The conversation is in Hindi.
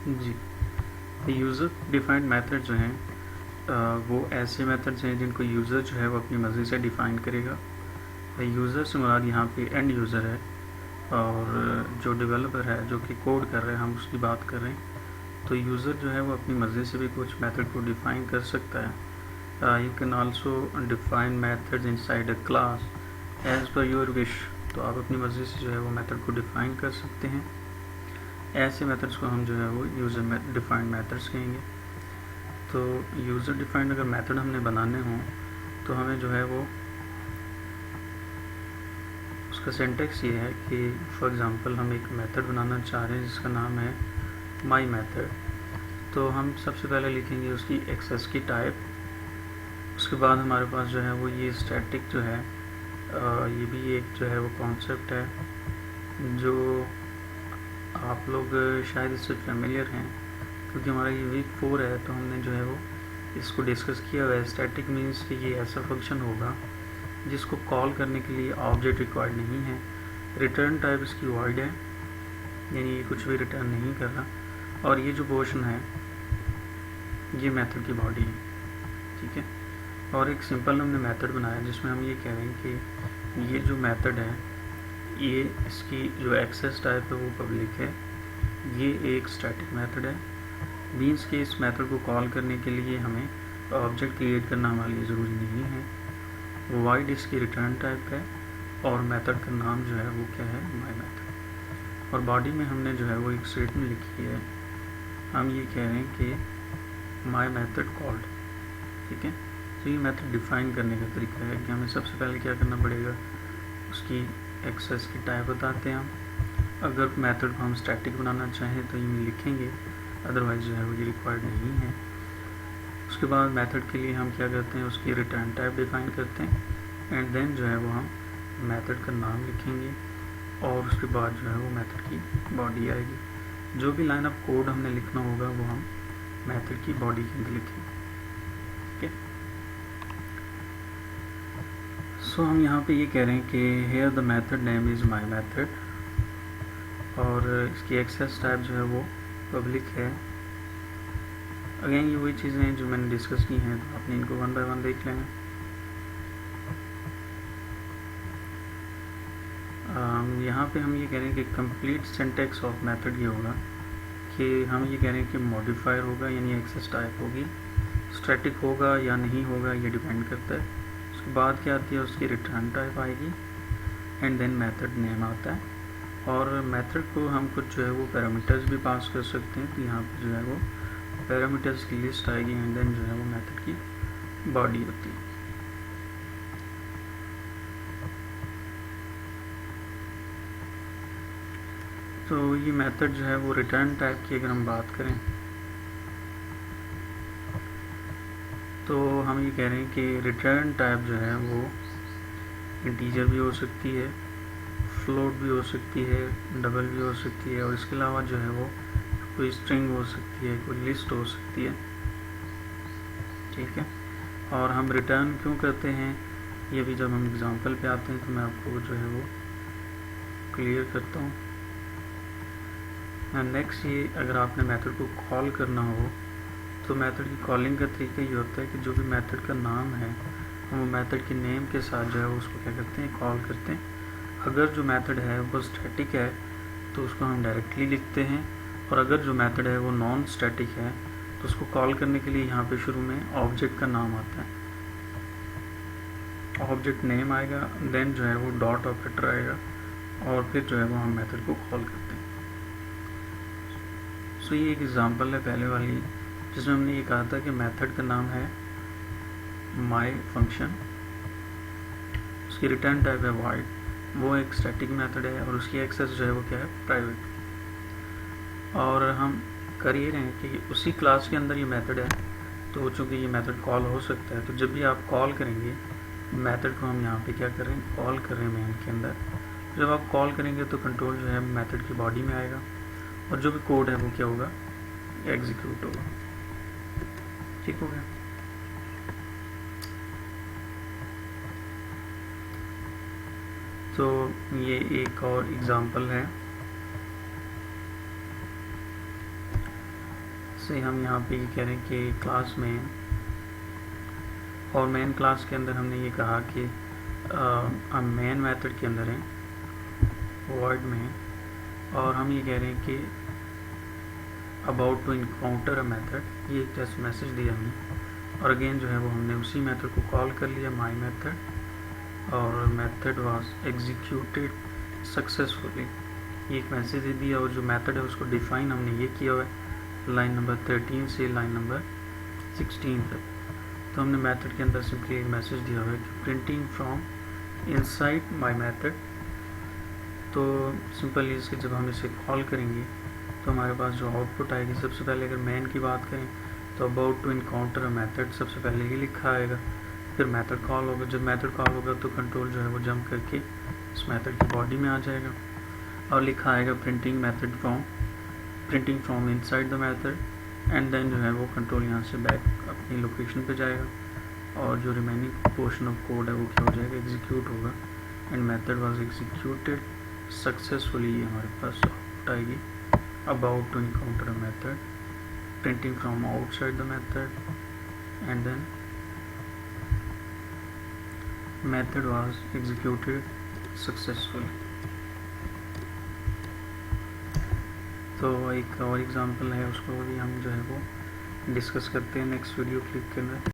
जी, यूज़र डिफाइंड मेथड जो हैं वो ऐसे मेथड्स हैं जिनको यूज़र जो है वो अपनी मर्ज़ी से डिफ़ाइन करेगा। यूज़र से मुराद यहाँ पे एंड यूज़र है, और जो डेवलपर है जो कि कोड कर रहे हैं हम उसकी बात कर रहे हैं। तो यूज़र जो है वो अपनी मर्ज़ी से भी कुछ मेथड को डिफ़ाइन कर सकता है। You can also define methods inside a class as per your wish. तो आप अपनी मर्ज़ी से जो है वो मेथड को डिफ़ाइन कर सकते हैं। ऐसे मेथड्स को हम जो है वो यूज़र डिफाइंड मेथड्स कहेंगे। तो यूज़र डिफाइंड अगर मेथड हमने बनाने हों तो हमें जो है वो उसका सिंटेक्स ये है कि फॉर एग्ज़ाम्पल हम एक मेथड बनाना चाह रहे हैं जिसका नाम है माई मेथड। तो हम सबसे पहले लिखेंगे उसकी एक्सेस की टाइप। उसके बाद हमारे पास जो है वो ये स्टैटिक जो है ये भी एक जो है वो कॉन्सेप्ट है जो आप लोग शायद इससे फेमिलियर हैं, क्योंकि हमारा ये वीक 4 है तो हमने जो है वो इसको डिस्कस किया हुआ है। स्टैटिक मीन्स कि ये ऐसा फंक्शन होगा जिसको कॉल करने के लिए ऑब्जेक्ट रिक्वायर्ड नहीं है। रिटर्न टाइप इसकी वॉइड है, यानी ये कुछ भी रिटर्न नहीं कर रहा। और ये जो पोर्शन है ये मेथड की बॉडी है, ठीक है। और एक सिंपल हमने मेथड बनाया जिसमें हम ये कह रहे हैं कि ये जो मेथड है ये इसकी जो एक्सेस टाइप है वो पब्लिक है। ये एक स्टैटिक मेथड है, मीन्स कि इस मेथड को कॉल करने के लिए हमें ऑब्जेक्ट क्रिएट करना हमारे लिए ज़रूरी नहीं है। वाइड इसकी रिटर्न टाइप है और मेथड का नाम जो है वो क्या है, माई मेथड। और बॉडी में हमने जो है वो एक स्टेटमेंट लिखी है। हम ये कह रहे हैं कि माई मेथड कॉल्ड, ठीक है। तो ये मेथड डिफाइन करने का तरीका है कि हमें सबसे पहले क्या करना पड़ेगा, उसकी एक्सेस की टाइप बताते हैं हम। अगर मेथड को हम स्टैटिक बनाना चाहें तो ये लिखेंगे, अदरवाइज जो है वो ये रिक्वायर्ड नहीं है। उसके बाद मेथड के लिए हम क्या करते हैं, उसकी रिटर्न टाइप डिफाइन करते हैं एंड देन जो है वो हम मेथड का नाम लिखेंगे और उसके बाद जो है वो मेथड की बॉडी आएगी। जो भी लाइन ऑफ कोड हमने लिखना होगा वो हम मेथड की बॉडी के अंदर लिखेंगे, ठीक है। सो हम यहाँ पे ये कह रहे हैं कि here the method name is my method, और इसकी एक्सेस टाइप जो है वो पब्लिक है। अगेन ये वही चीज़ें हैं जो मैंने डिस्कस की हैं, तो आपने इनको वन बाय वन देख लेना। यहाँ पे हम ये कह रहे हैं कि कंप्लीट सिंटेक्स ऑफ मेथड ये होगा कि हम ये कह रहे हैं कि मॉडिफायर होगा यानी एक्सेस टाइप होगी, स्टैटिक होगा या नहीं होगा ये डिपेंड करता है। उसके बाद क्या आती है, उसकी रिटर्न टाइप आएगी एंड देन मेथड नेम आता है। और मेथड को हम कुछ जो है वो पैरामीटर्स भी पास कर सकते हैं, तो यहाँ पर जो है वो पैरामीटर्स की लिस्ट आएगी एंड देन जो है वो मेथड की बॉडी होती है। तो ये मेथड जो है वो रिटर्न टाइप की अगर हम बात करें तो हम ये कह रहे हैं कि रिटर्न टाइप जो है वो इंटीजर भी हो सकती है, फ्लोट भी हो सकती है, डबल भी हो सकती है, और इसके अलावा जो है वो कोई स्ट्रिंग हो सकती है, कोई लिस्ट हो सकती है, ठीक है। और हम रिटर्न क्यों करते हैं ये भी जब हम एग्जांपल पे आते हैं तो मैं आपको जो है वो क्लियर करता हूँ। नेक्स्ट ये अगर आपने मेथड को कॉल करना हो तो मेथड की कॉलिंग का तरीका ये होता है कि जो भी मेथड का नाम है हम वो मेथड के नेम के साथ जो है उसको क्या करते हैं, कॉल करते हैं। अगर जो मेथड है वो स्टैटिक है तो उसको हम डायरेक्टली लिखते हैं, और अगर जो मेथड है वो नॉन स्टैटिक है तो उसको कॉल करने के लिए यहाँ पे शुरू में ऑब्जेक्ट का नाम आता है, ऑब्जेक्ट नेम आएगा, देन जो है वो डॉट ऑपरेटर आएगा और फिर जो है वो हम मेथड को कॉल करते हैं। सो ये एक एग्जांपल है पहले वाली जिसमें हमने ये कहा था कि मेथड का नाम है माई फंक्शन, उसकी रिटर्न टाइप है वाइड, वो एक स्टैटिक मेथड है और उसकी एक्सेस जो है वो क्या है, प्राइवेट। और हम कर ये रहे हैं कि उसी क्लास के अंदर ये मेथड है, तो चूँकि ये मेथड कॉल हो सकता है तो जब भी आप कॉल करेंगे मेथड को हम यहाँ पे क्या कर रहे हैं, कॉल कर रहे हैं मेन के अंदर। जब आप कॉल करेंगे तो कंट्रोल जो है मेथड की बॉडी में आएगा और जो भी कोड है वो क्या होगा, एग्जीक्यूट होगा, ठीक हो गया। तो ये एक और एग्जांपल है से हम यहाँ पे ये कह रहे हैं कि क्लास में, और मेन क्लास के अंदर हमने ये कहा कि हम मेन मेथड के अंदर हैं वर्ड में, और हम ये कह रहे हैं कि about to encounter a method, ये एक जस्ट मैसेज दिया हमने, और अगेन जो है वो हमने उसी मेथड को कॉल कर लिया माई मेथड, और मेथड वाज एग्जीक्यूटेड सक्सेसफुली, ये एक मैसेज दे दिया। और जो मेथड है उसको डिफाइन हमने ये किया हुआ है लाइन नंबर 13 से लाइन नंबर 16 तक। तो हमने मेथड के अंदर सिंपली एक मैसेज दिया हुआ है कि printing from inside my method. तो सिंपली इसके जब हम इसे कॉल करेंगे तो हमारे पास जो आउटपुट आएगी, सबसे पहले अगर मेन की बात करें तो about to encounter a method सबसे पहले ही लिखा आएगा, फिर मेथड कॉल होगा। जब मेथड कॉल होगा तो कंट्रोल जो है वो जंप करके इस मेथड की बॉडी में आ जाएगा और लिखा आएगा printing from inside the method, and then जो है वो कंट्रोल यहाँ से बैक अपनी लोकेशन पे जाएगा और जो रिमेनिंग पोर्शन ऑफ कोड है वो क्या हो जाएगा, एग्जीक्यूट होगा, and method was executed successfully. ये हमारे पास आउटपुट आएगी about to encounter a method, printing from outside the method, and then method was executed successfully. तो एक और एग्जांपल है, उसको भी हम जो है वो डिस्कस करते हैं नेक्स्ट वीडियो क्लिप के अंदर।